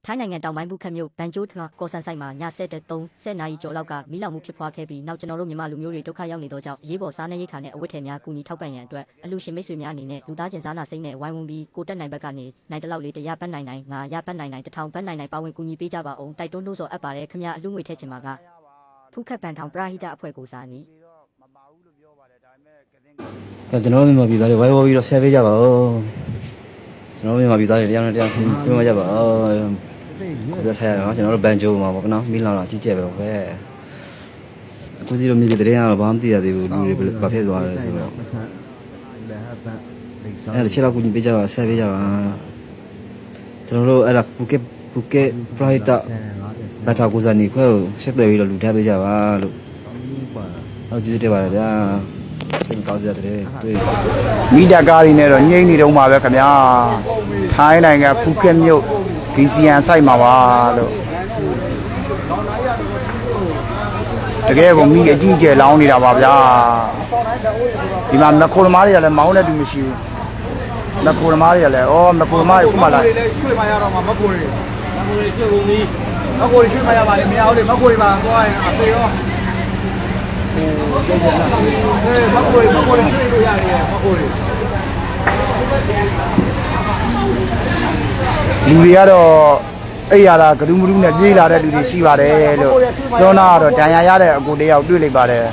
ထိုင်းနိုင်ငံတောင်ပိုင်းဘူးခက်မြို့ဘန်ကျိုးထွန်းကော်ဆန်ဆိုင်မှာည7:30နာရီကျော်လောက်ကမီးလောင်မှုဖြစ်ပွားခဲ့ပြီးနောက်ကျွန်တော်တို့မြန်မာလူမျိုးတွေဒုက္ခရောက်နေသောကြောင့်အရေးပေါ်စားနပ်ရိက္ခာနဲ့အဝတ်ထည်များကူညီထောက်ပံ့ရန်အတွက်အလှူရှင်မိတ်ဆွေများအနေနဲ့လူသားချင်းစားနာစိတ်နဲ့ဝိုင်းဝန်းပြီးကိုတက်နိုင်ဘက်ကနေနိုင်တလောက်လေး100ပတ်နိုင်900ပတ်နိုင်1000ပတ်နိုင်ပါဝင်ကူညီပေးကြပါအောင်တိုက်တွန်းလို့ဆိုအပ်ပါတယ်ခင်ဗျအလှူငွေထည့်ချင်ပါကဖူးခက်ပန်ထောင်ပရာဟိတအဖွဲ့ကိုစားနီကဲကျွန်တော်မြန်မာပြည်သားတွေဝိုင်းဝန်းပြီးတော့ဆက်ပေးကြပါဦးကျွန်တော်မြန်မာပြည်သားတွေတရားနဲ့တရားပြောကြပါဦးဆက်ဆက်ရအောင်ကျွန်တော်တို့ဘန်ဂျိုမှာပေါ့နော်မီလာလာကြီးကျယ်ပဲပဲအခုစီတော့မြေတဲ့ရင်ကတော့ဘာမှမသိရသေးဘူးလူတွေဘာဖြစ်သွားလဲဆိုတော့အဲ့ဒါချက်တော့ကူညီပေးကြပါဆက်ပေးကြပါကျွန်တော်တို့အဲ့ဒါပူကက်ဖရိုက်တာဘာသာကိုစားနေခွဲကိုဆက်သွယ်ပြီးတော့လူထားပေးကြပါလို့ဟုတ်ကျေးဇူးတင်ပါတယ်ဗျာစိတ်ကောင်းကြတဲ့တွေ့မိတာကားတွေနဲ့တော့ညှိနေတော့မှာပဲခင်ဗျာထိုင်းနိုင်ငံဖူးခက်မြို့ဒီစီယန်ဆိုင်မှာပါလို့တကယ်ကိုမိအကြီးကျယ်လောင်းနေတာပါဗျာဒီမှာမခိုးသမားတွေကလည်းမောင်းတဲ့သူမရှိဘူးမခိုးသမားတွေကလည်းမခိုးသမားတွေခုမှလာရွှေ့မရတော့မှမခိုးတွေရွှေ့ကုန်ပြီမခိုးတွေရွှေ့မရပါလေမရဘူးလေမခိုးတွေပါသွားရင်အသေးရောမခိုးတွေရွှေ့လို့ရတယ်မခိုးတွေလူတွေကတော့အဲ့ရတာဂရုမရုနဲ့ပြေးလာတဲ့လူတွေရှိပါတယ်လို့စောနာကတော့တန်ရာရတဲ့အကိုတယောက်တွေ့လိုက်ပါတယ်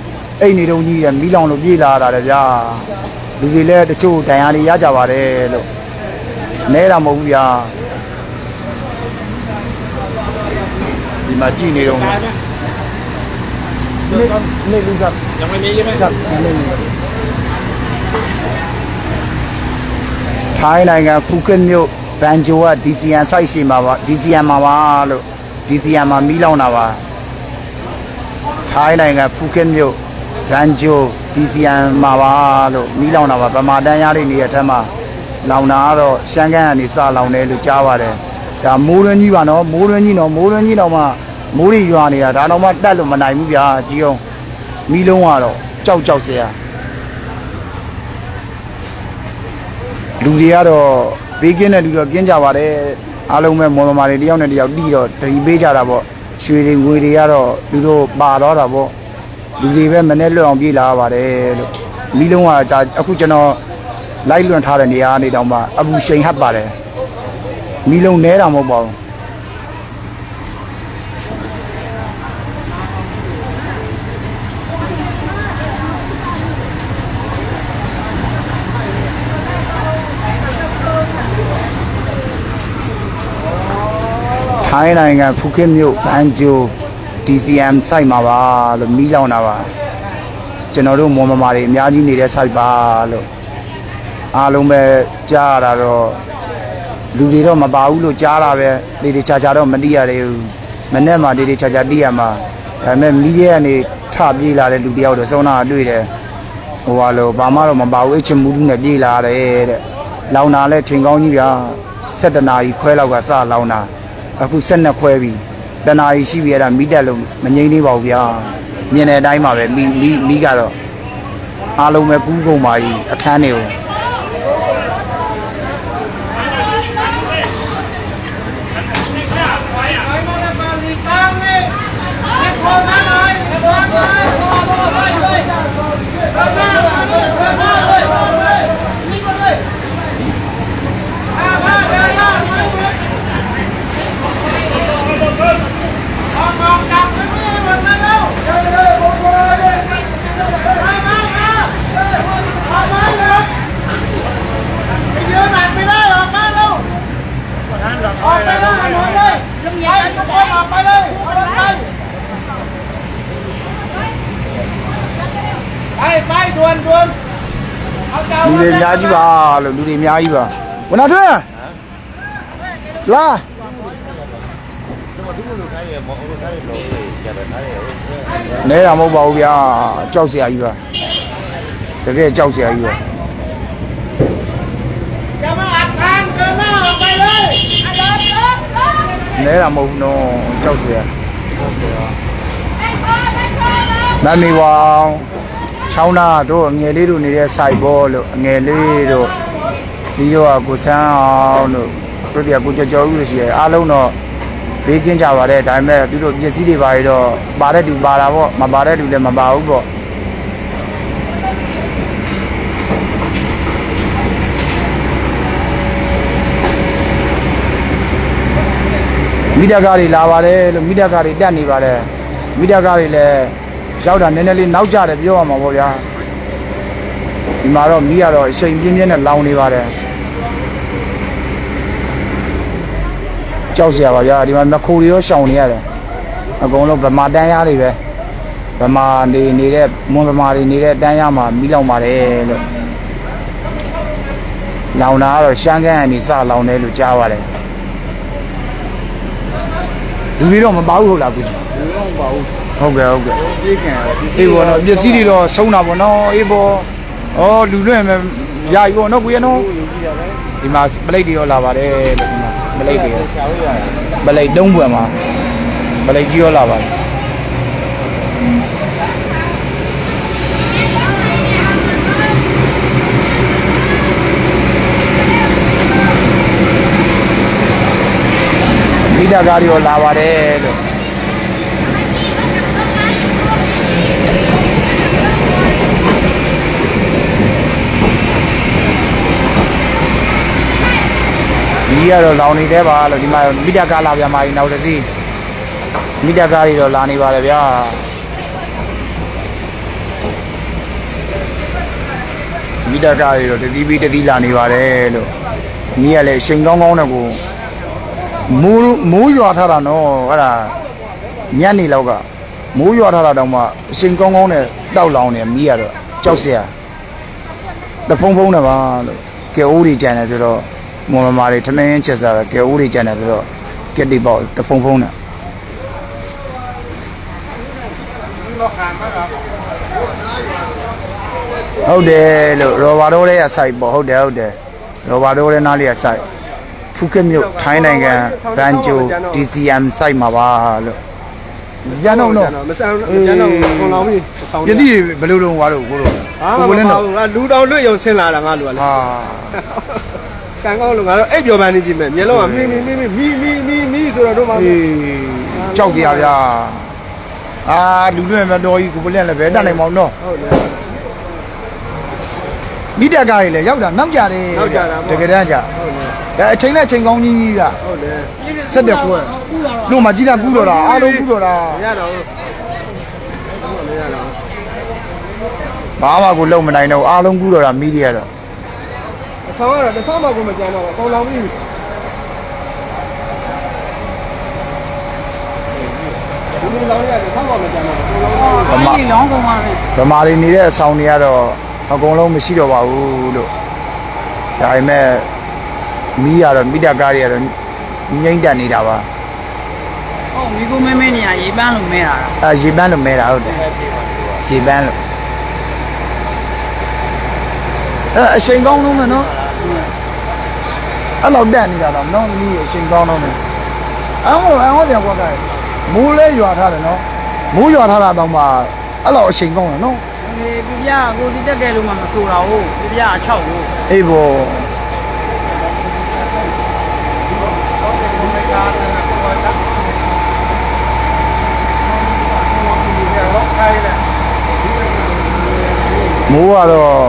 အဲ့နေတော့ကြီးရမီးလောင်လို့ပြေးလာတာလေဗျာလူတွေလည်းတချို့တန်ရာတွေရကြပါတယ်လို့နဲတာမဟုတ်ဘူးဗျာဒီမှာကြည့်နေတော့နေလူကยังไม่มีใช่ไหมครับထိုင်းနိုင်ငံဖူးခက်မြို့ဘန်ဂျိုကဒီစီယန်ဆိုင်ရှိမှာပါဒီစီယန်မှာပါလို့ဒီစီယန်မှာမီးလောင်တာပါထိုင်းနိုင်ငံဖူးခက်မြို့ဘန်ဂျိုဒီစီယန်မှာပါလို့မီးလောင်တာပါဗမာတန်းရတဲ့နေရာထက်မှာလောင်တာကတော့ရှမ်းကန်ကနေစလောင်တယ်လို့ကြားပါတယ်ဒါမိုးရင်းကြီးပါနော်မိုးရင်းကြီးတော့မိုးတွေရွာနေတာဒါတော့မှတက်လို့မနိုင်ဘူးဗျာကြီးအောင်မီးလုံးကတော့ကြောက်เสียလူတွေကတော့ဘေးကင်းတဲ့လူတော့ကင်းကြပါတယ်အားလုံးပဲမော်လမာတွေတယောက်နဲ့တယောက်တီးတော့တတိပေးကြတာပေါ့ရွှေတွေငွေတွေကတော့လူတို့ပါတော့တာပေါ့လူတွေပဲမနဲ့လွတ်အောင်ပြေးလာရပါတယ်လို့မီးလုံးကဒါအခုကျွန်တော်လိုက်လွန်ထားတဲ့နေရာကနေတောင်မှအပူရှိန်ဟပ်ပါတယ်မီးလုံးနဲတာမဟုတ်ပါဘူးထိုင်းနိုင်ငံဖူးခက်မြို့ဘန်ဂျို DCM စိုက်မှာပါလို့မီးလောင်တာပါကျွန်တော်တို့မော်မမာတွေအများကြီးနေတဲ့စိုက်ပါလို့အားလုံးပဲကြားရတာတော့လူတွေတော့မပါဘူးလို့ကြားတာပဲလေချာတော့မသိရသေးဘူးမနေ့မှလေချာသိရမှာဒါပေမဲ့မီးရဲကနေထပြေးလာတဲ့လူတယောက်တော့စောနာတွေ့တယ်ဟိုလို့ဘာမှတော့မပါဘူးအချမူးနဲ့ပြေးလာတယ်တဲ့လောင်တာလဲချိန်ကောင်းကြီးဗျာ7နာရီခွဲလောက်ကစလောင်တာအခု12ခွဲပြီတနာရီရှိပြီအဲ့ဒါမီးတက်လို့မငိမ့်သေးပါဘူးဗျာမြင်တဲ့အတိုင်းပါပဲမီးကတော့အားလုံးပဲပူးကုန်ပါကြီးအခန်းတွေကိုလူတွေအများကြီးပါလို့လူတွေအများကြီးပါဝန်နာထွန်းလာနဲတာမဟုတ်ပါဘူးဗျာကြောက်စရာကြီးပါတကယ်ကြောက်စရာကြီးပါနဲတာမဟုတ်ဘူးနော်ကြောက်စရာမမီဝေါချောင်းနာတို့အငယ်လေးတို့နေတဲ့ဆိုင်ဘောလို့အငယ်လေးတို့ဇီးရောကိုဆန်းအောင်တို့တို့တရားကိုကြော်ဦးလို့ရှိရအားလုံးတော့ ဘေးကင်းကြပါတယ်ဒါပေမဲ့သူတို့ပစ္စည်းတွေပါရတော့ပါတဲ့သူပါတာပေါ့မပါတဲ့သူလည်းမပါဘူးပေါ့မိဒကားတွေလာပါတယ်လို့မိဒကားတွေတက်နေပါတယ်မိဒကားတွေလည်းရောက်တာနည်းနည်းလေးနောက်ကျတယ်ပြောရမှာပေါ့ဗျာဒီမှာတော့မိကတော့အချိန်ပြင်းပြင်းနဲ့လောင်နေပါတယ်ကြောက်စရာပါဗျာဒီမှာမခိုးတွေရောရှောင်နေရတယ်အကုန်လုံးဗမာတန်းရားတွေပဲဗမာနေနေတဲ့မွန်ဗမာတွေနေတဲ့တန်းရားမှာမိလောင်ပါတယ်လို့လောင်တာကတော့ရှမ်းကန်းကနေစလောင်တယ်လို့ကြားပါတယ်လူတွေတော့မပါဘူးဟုတ်လားကူကြီးလူတော့မပါဘူးဟုတ်ကဲ့ပြေးကန်အေးဘောနော်ပစ္စည်းတွေတော့ဆုံးတာပေါ့နော်အေးဘောဩလူလွင့်မယ်ယာယူပေါ့နော်ကိုရနော်ဒီမှာပလိတ်တွေရောလာပါတယ်လို့ဒီမှာပလိတ်တွေရောပလိတ်တုံးပွင့်မှာပလိတ်ကြီးရောလာပါတယ်မိသားကားတွေရောလာပါတယ်လို့ဒီကတော့လောင်နေသေးပါလို့ဒီမှာမိသားကားလာပြန်ပါပြီနောက်တစ်စီးမိသားကားတွေတော့လာနေပါတယ်ဗျာမိသားကားတွေတော့တတိပြီးတတိလာနေပါတယ်လို့မိကလည်းရှိန်ကောင်းကောင်းနဲ့ကိုမိုးရွာထားတာနော်အဲ့ဒါညနေလောက်ကမိုးရွာထားတာတောင်မှအချိန်ကောင်းကောင်းနဲ့တောက်လောင်နေမိရတော့ကြောက်စရာတဖုံဖုံနဲ့ပါလို့ကဲအိုးတွေကြံတယ်ဆိုတော့မော်မမာတွေထမင်းချက်စားတယ်ကဲအိုးတွေကြံတယ်ဆိုတော့ကက်တိပေါတဖုံဖုံနဲ့ဟုတ်တယ်လို့ရောဘာတို့ရဲ့ site ပေါ့ဟုတ်တယ်ရောဘာတို့ရဲ့နားလေးရဲ့ siteဖူးခက်မြို့ထိုင်းနိုင်ငံဘန်ဂျို DCM site မှာပါလို့ရန်တော့မဆန်ရန်တော့ခွန်လောင်ပြီပစ္စည်းဘယ်လိုလုပ်သွားတော့ကိုတို့ကိုလည်းတော့လူတော်လွတ်ရုံဆင်းလာတာငါလူကလေဟာကန်ကောင်းလို့ငါတို့အဲ့ပြောပန်းနေကြည့်မယ်မျက်လုံးကမီဆိုတော့တို့မှကြောက်ကြရဗျာလူလွတ်မတော်ကြီးကိုလည်းလည်းပဲတက်နိုင်မအောင်တော့ဟုတ်တယ်မိတက်ကားကြီးလည်းရောက်တာနောက်ကြတယ်တကယ်တမ်းကြဟုတ်တယ်အချိန်နဲ့ချိန်ကောင်းကြီးကဟုတ်တယ်ဆက်တဲ့ကွယ်လို့မကြည့်တာကူးတော့တာအားလုံးကူးတော့တာမရတော့ဘူးမရတော့ဘာမှကိုလုံမနိုင်တော့အားလုံးကူးတော့တာမိတွေကတော့အဆောင်ကတော့တစ်ဆောင်းမှကိုမကြမ်းတော့ဘူးအကုန်လောင်ပြီဒီလိုလောင်ရတယ်ဆောင်းမှမကြမ်းတော့ဘူးအကုန်လောင်ပြီလောင်ကုန်ပါပြီဗမာတွေနေတဲ့အဆောင်တွေကတော့အကုန်လုံးမရှိတော့ပါဘူးလို့ဒါပေမဲ့မီးရတော့မိတက်ကားတွေကတော့ငိမ့်တက်နေတာပါဟုတ်မိကိုမဲနေရရေပန်းလို့မဲတာရေပန်းလို့မဲတာဟုတ်တယ်ရေပန်းလို့အချိန်ကောင်းလုံးနဲ့နော်အဲ့လောက်တက်နေတာတော့နော်မီးအချိန်ကောင်းလုံးနဲ့အော်တယ်ကွာကဲမိုးလဲရွာထားတယ်နော်မိုးရွာထားတာတော့မှအဲ့လောက်အချိန်ကောင်းတယ်နော်ပြပြကိုဒီတက်တယ်လို့မှမဆိုတာဟုတ်ပြပြအချောက်ကိုအေးဘောမိုးကတော့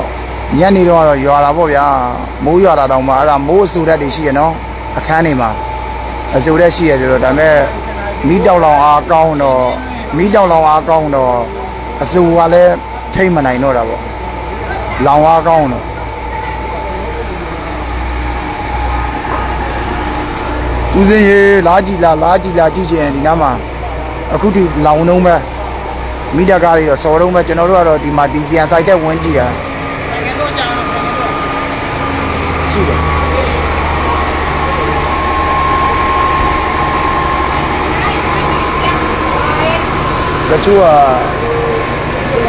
ညနေတော့ရွာတာပေါ့ဗျာမိုးရွာတာတောင်မှအဲ့ဒါမိုးအဆူဓာတ်တွေရှိရနော်အခန်းတွေမှာအဆူဓာတ်ရှိရဆိုတော့ဒါပေမဲ့မီးတောက်လောင်အားကောင်းတော့အဆူကလည်းထိမ့်မနိုင်တော့တာပေါ့လောင်အားကောင်းတော့ဦးစင်းရေလာကြည့်ကြည့်ချင်ဒီနားမှာအခုထိလောင်နှုံးပဲမိတက်ကားတွေတော့စော်တော့ပဲကျွန်တော်တို့ကတော့ဒီမှာ DCN site တက်ဝင်ကြည့်ရရှိတယ်တချို့က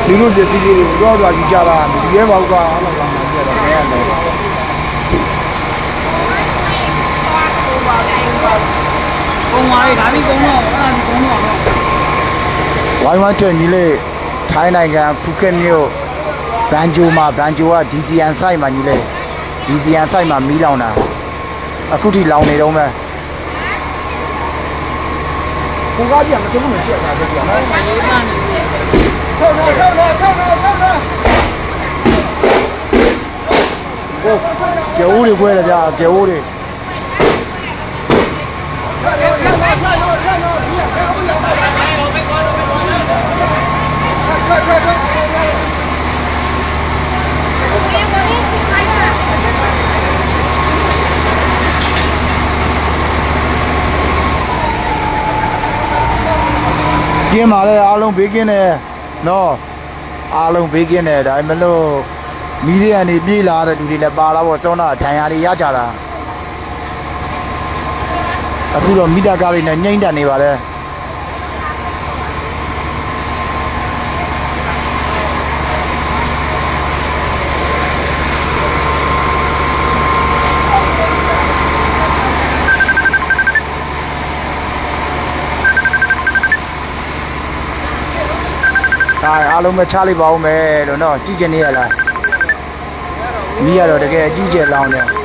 လူတို့ပစ္စည်းလေးတွေတော့ကြည့်ကြတာဒီရဲဘောက်ကအဲ့လိုကောင်းတာပြတော့ခဲရတယ်ကုန်းသွားပြီဒါပြီးကုန်းတော့အဲ့ဒါပြီးကုန်းတော့ဝိုင်းဝန်းထွက်ညီလေးထိုင်းနိုင်ငံဖူးခက်မြို့ဘန်ဂျိုက DCN site မှာညီလေး DCN site မှာမီးလောင်တာအခုထိလောင်နေတော့မယ် ကိုကားပြမတင်ဘူးရှက်တာကြည့်ရနော် ရေးမှနေတယ် ကျိုးတွေပွဲတယ်ဗျာကျိုးတွေကင်းပါလေအားလုံးဘေးကင်းတယ်နော်အားလုံးဘေးကင်းတယ်ဒါပေမဲ့လို့မီးတွေကနေပြေးလာတဲ့လူတွေလည်းပါလာပေါ့စောနာဒဏ်ရာတွေရကြတာအခုတော့မိသားကားလေးနဲ့ညှိမ့်တက်နေပါတယ်ဒါအားလုံးပဲချလိုက်ပါဦးမယ်လို့နော်ကြည့်ချင်နေရလားမီးရတော့တကယ်အကြီးကျယ်လောင်းတယ်